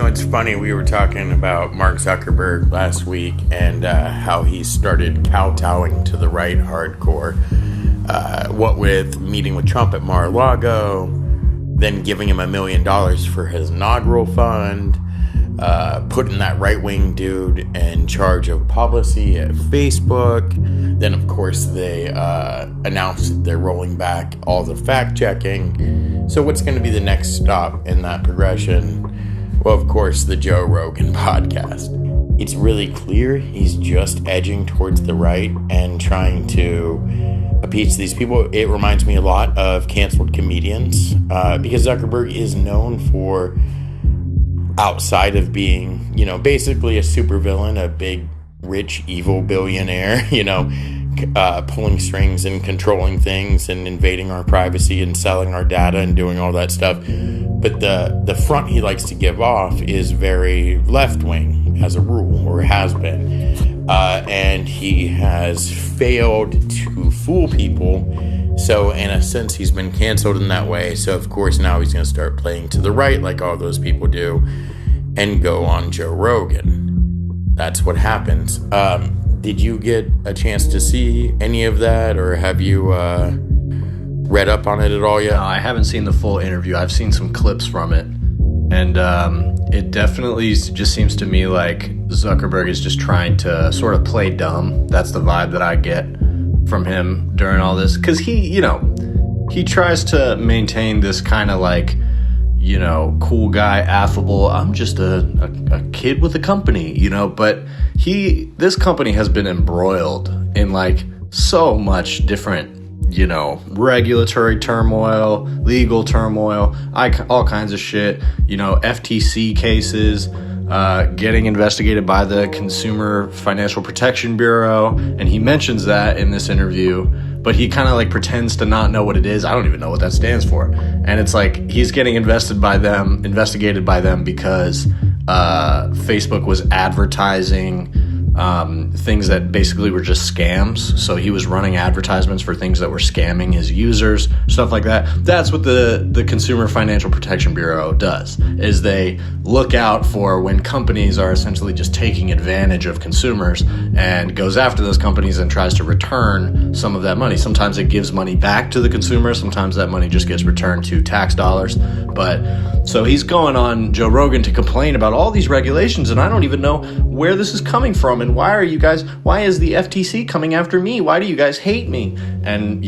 It's funny. We were talking about Mark Zuckerberg last week and how he started kowtowing to the right hardcore. What with meeting with Trump at Mar-a-Lago, then giving him $1 million for his inaugural fund, putting that right-wing dude in charge of policy at Facebook. Then, of course, they announced they're rolling back all the fact-checking. So what's going to be the next stop in that progression? Well, of course, the Joe Rogan podcast. It's really clear he's just edging towards the right and trying to appease these people. It reminds me a lot of canceled comedians because Zuckerberg is known for, outside of being, basically a supervillain, a big, rich, evil billionaire, pulling strings and controlling things and invading our privacy and selling our data and doing all that stuff. But the front he likes to give off is very left-wing, as a rule, or has been. And he has failed to fool people. So, in a sense, he's been canceled in that way. So, of course, now he's going to start playing to the right like all those people do and go on Joe Rogan. That's what happens. Did you get a chance to see any of that, or have you read up on it at all yet? No, I haven't seen the full interview. I've seen some clips from it, and it definitely just seems to me like Zuckerberg is just trying to sort of play dumb. That's the vibe that I get from him during all this, because he tries to maintain this kind of like, cool guy, affable, I'm just a kid with a company, but this company has been embroiled in like so much different, regulatory turmoil, legal turmoil, all kinds of shit, FTC cases, getting investigated by the Consumer Financial Protection Bureau. And he mentions that in this interview, but he kind of like pretends to not know what it is. I don't even know what that stands for. And it's like he's getting investigated by them because Facebook was advertising things that basically were just scams. So he was running advertisements for things that were scamming his users, stuff like that. That's what the Consumer Financial Protection Bureau does, is they look out for when companies are essentially just taking advantage of consumers, and goes after those companies and tries to return some of that money. Sometimes it gives money back to the consumer. Sometimes that money just gets returned to tax dollars. But so he's going on Joe Rogan to complain about all these regulations, and I don't even know where this is coming from. And why is the FTC coming after me? Why do you guys hate me? And,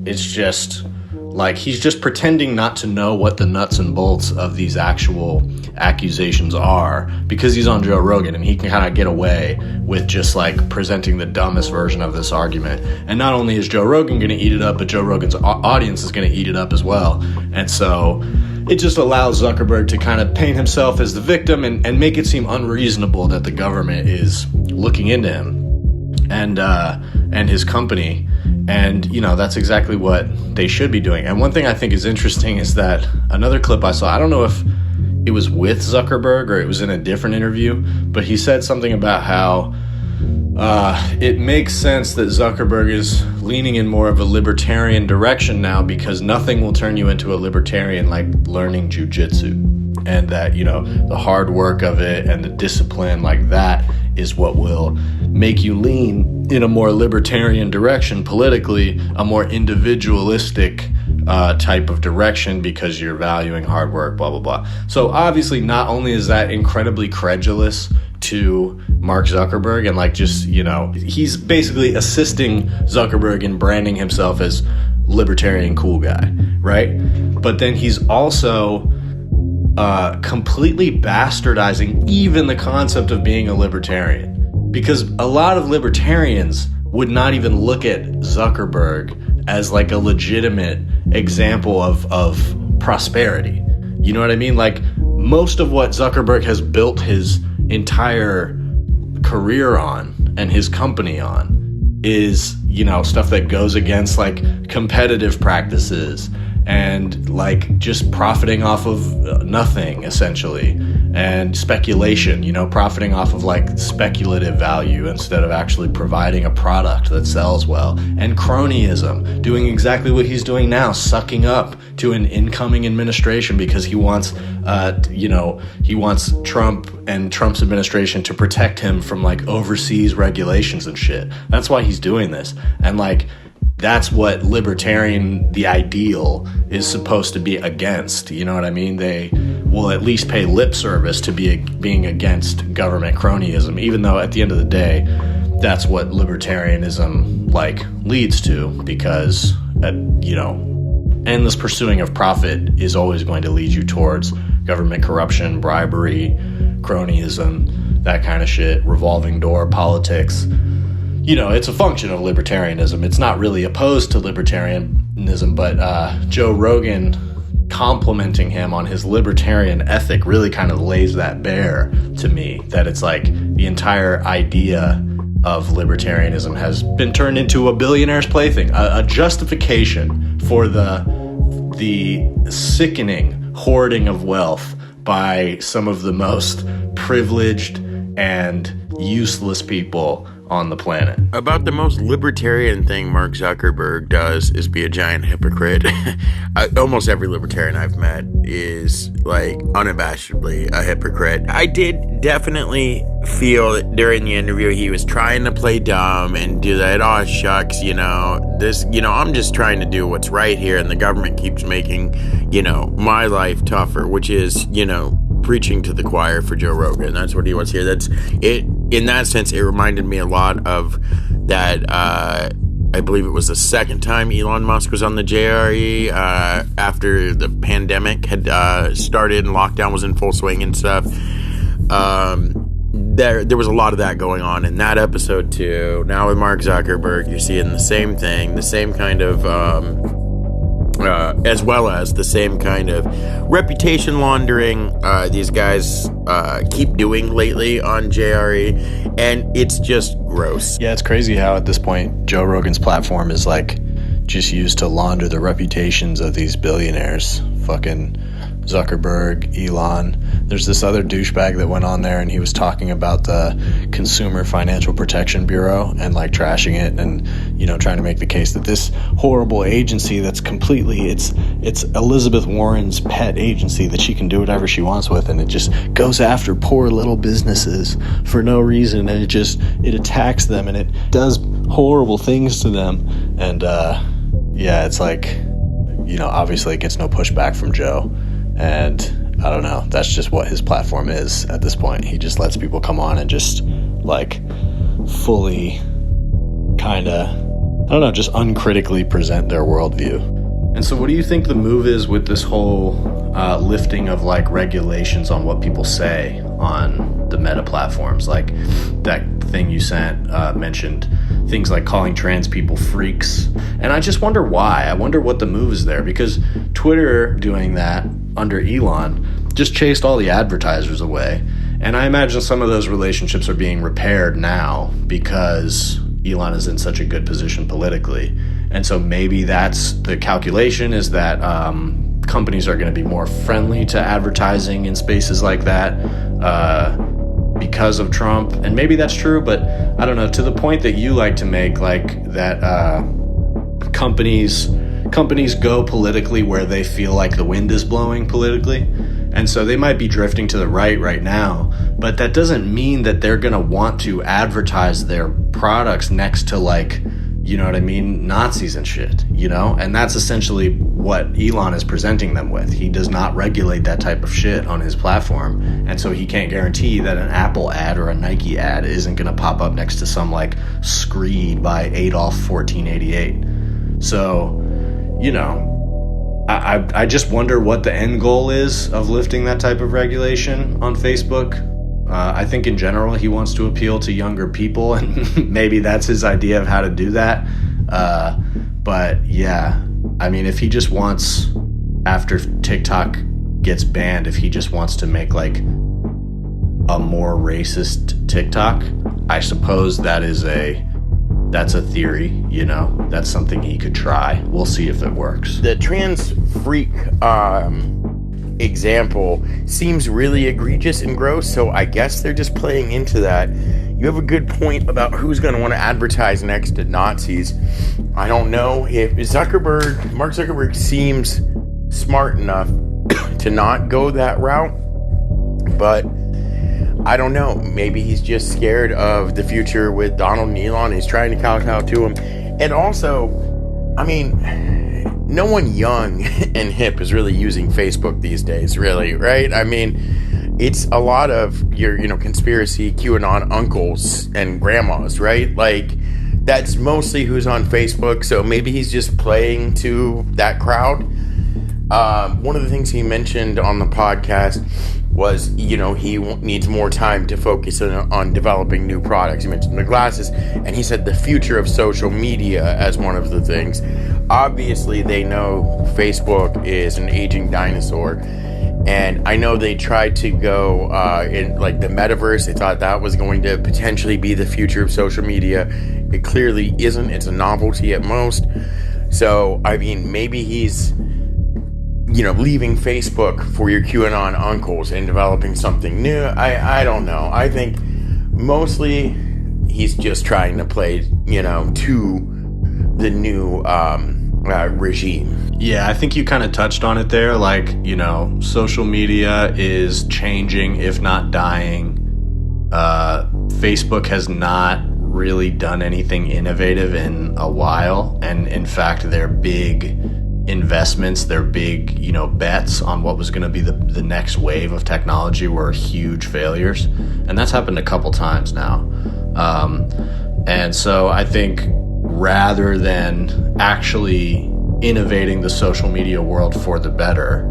it's just like he's just pretending not to know what the nuts and bolts of these actual accusations are, because he's on Joe Rogan and he can kind of get away with just like presenting the dumbest version of this argument. And not only is Joe Rogan going to eat it up, but Joe Rogan's audience is going to eat it up as well. And so it just allows Zuckerberg to kind of paint himself as the victim and make it seem unreasonable that the government is looking into him and his company. And, that's exactly what they should be doing. And one thing I think is interesting is that another clip I saw, I don't know if it was with Zuckerberg or it was in a different interview, but he said something about how it makes sense that Zuckerberg is leaning in more of a libertarian direction now, because nothing will turn you into a libertarian like learning jujitsu. And that, the hard work of it and the discipline like that is what will make you lean in a more libertarian direction politically, a more individualistic type of direction, because you're valuing hard work, blah, blah, blah. So obviously not only is that incredibly credulous to Mark Zuckerberg and like just, he's basically assisting Zuckerberg in branding himself as libertarian cool guy, right? But then he's also completely bastardizing even the concept of being a libertarian, because a lot of libertarians would not even look at Zuckerberg as like a legitimate example of prosperity. You know what I mean? Like most of what Zuckerberg has built his entire career on and his company on is, stuff that goes against like competitive practices and like just profiting off of nothing essentially, and speculation, you know, profiting off of like speculative value instead of actually providing a product that sells well, and cronyism, doing exactly what he's doing now, sucking up to an incoming administration because he wants he wants Trump and Trump's administration to protect him from like overseas regulations and shit. That's why he's doing this. And like, that's what libertarian, the ideal, is supposed to be against. You know what I mean? They will at least pay lip service to being against government cronyism, even though at the end of the day, that's what libertarianism like leads to, because endless pursuing of profit is always going to lead you towards government corruption, bribery, cronyism, that kind of shit, revolving door politics. You know, it's a function of libertarianism. It's not really opposed to libertarianism, but Joe Rogan complimenting him on his libertarian ethic really kind of lays that bare to me, that it's like the entire idea of libertarianism has been turned into a billionaire's plaything, a justification for the sickening hoarding of wealth by some of the most privileged and useless people on the planet. About the most libertarian thing Mark Zuckerberg does is be a giant hypocrite. Almost every libertarian I've met is like unabashedly a hypocrite. I did definitely feel that during the interview he was trying to play dumb and do that, oh shucks, I'm just trying to do what's right here and the government keeps making, my life tougher, which is, preaching to the choir for Joe Rogan. That's what he wants here. That's it. In that sense, it reminded me a lot of that. I believe it was the second time Elon Musk was on the JRE after the pandemic had started and lockdown was in full swing and stuff. There was a lot of that going on in that episode too. Now with Mark Zuckerberg, you're seeing the same thing, the same kind of as well as the same kind of reputation laundering these guys keep doing lately on JRE, and it's just gross. Yeah, it's crazy how at this point Joe Rogan's platform is like just used to launder the reputations of these billionaires. Fucking Zuckerberg, Elon. There's this other douchebag that went on there and he was talking about the Consumer Financial Protection Bureau and like trashing it and, trying to make the case that this horrible agency that's completely, it's Elizabeth Warren's pet agency that she can do whatever she wants with, and it just goes after poor little businesses for no reason, and it attacks them and it does horrible things to them. And it's like, obviously it gets no pushback from Joe. And I don't know, that's just what his platform is at this point. He just lets people come on and just like fully kind of, just uncritically present their worldview. And so what do you think the move is with this whole lifting of like regulations on what people say on the meta platforms? Like that thing you mentioned things like calling trans people freaks. And I just wonder why. I wonder what the move is there, because Twitter doing that under Elon just chased all the advertisers away. And I imagine some of those relationships are being repaired now because Elon is in such a good position politically. And so maybe that's the calculation, is that companies are going to be more friendly to advertising in spaces like that because of Trump. And maybe that's true, but I don't know, to the point that you like to make, like that companies go politically where they feel like the wind is blowing politically. And so they might be drifting to the right now, but that doesn't mean that they're going to want to advertise their products next to like, Nazis and shit, and that's essentially what Elon is presenting them with. He does not regulate that type of shit on his platform. And so he can't guarantee that an Apple ad or a Nike ad isn't going to pop up next to some like screed by Adolf 1488. So, I just wonder what the end goal is of lifting that type of regulation on Facebook. I think in general he wants to appeal to younger people, and maybe that's his idea of how to do that. But yeah, I mean, if he just wants, after TikTok gets banned, if he just wants to make like a more racist TikTok, I suppose that is a that's a theory, you know, that's something he could try. We'll see if it works. The trans freak example seems really egregious and gross, so I guess they're just playing into that. You have a good point about who's going to want to advertise next to Nazis. I don't know if Mark Zuckerberg seems smart enough to not go that route, but I don't know. Maybe he's just scared of the future with Donald and Elon. He's trying to kowtow to him. And also, I mean, no one young and hip is really using Facebook these days, really, right? I mean, it's a lot of your, conspiracy QAnon uncles and grandmas, right? Like, that's mostly who's on Facebook. So maybe he's just playing to that crowd. One of the things he mentioned on the podcast was, he needs more time to focus on developing new products. He mentioned the glasses, and he said the future of social media as one of the things. Obviously, they know Facebook is an aging dinosaur, and I know they tried to go in like the metaverse. They thought that was going to potentially be the future of social media. It clearly isn't. It's a novelty at most. So, I mean, maybe he's leaving Facebook for your QAnon uncles and developing something new. I don't know. I think mostly he's just trying to play, to the new regime. Yeah, I think you kind of touched on it there. Like, social media is changing, if not dying. Facebook has not really done anything innovative in a while. And in fact, their big investments, their big, bets on what was going to be the next wave of technology were huge failures. And that's happened a couple times now. And so I think rather than actually innovating the social media world for the better,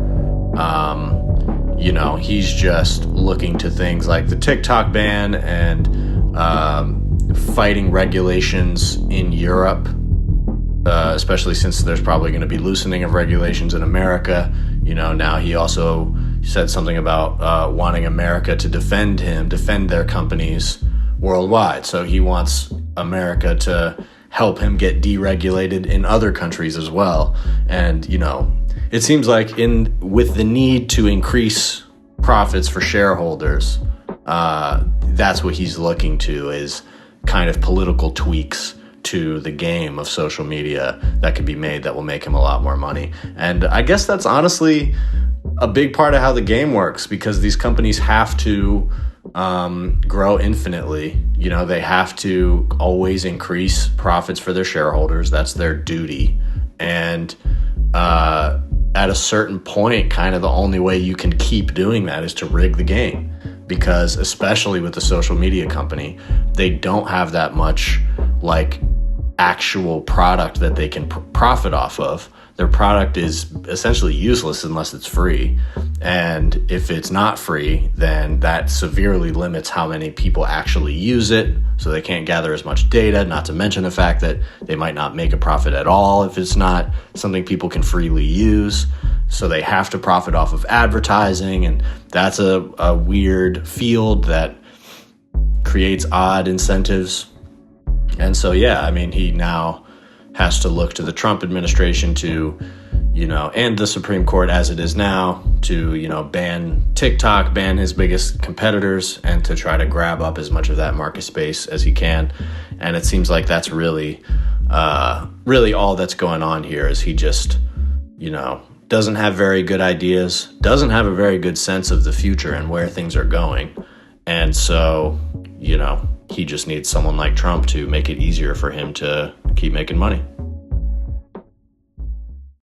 he's just looking to things like the TikTok ban and fighting regulations in Europe. Especially since there's probably going to be loosening of regulations in America. Now he also said something about wanting America to defend their companies worldwide. So he wants America to help him get deregulated in other countries as well. And, it seems like with the need to increase profits for shareholders, that's what he's looking to, is kind of political tweaks to the game of social media that could be made that will make him a lot more money. And I guess that's honestly a big part of how the game works, because these companies have to grow infinitely. They have to always increase profits for their shareholders. That's their duty. And at a certain point, kind of the only way you can keep doing that is to rig the game, because especially with the social media company, they don't have that much like actual product that they can profit off of. Their product is essentially useless unless it's free. And if it's not free, then that severely limits how many people actually use it. So they can't gather as much data, not to mention the fact that they might not make a profit at all if it's not something people can freely use. So they have to profit off of advertising. And that's a weird field that creates odd incentives. And so, yeah, I mean, he now has to look to the Trump administration to, and the Supreme Court as it is now to, ban TikTok, ban his biggest competitors, and to try to grab up as much of that market space as he can. And it seems like that's really all that's going on here, is he just, doesn't have very good ideas, doesn't have a very good sense of the future and where things are going. And so, he just needs someone like Trump to make it easier for him to keep making money.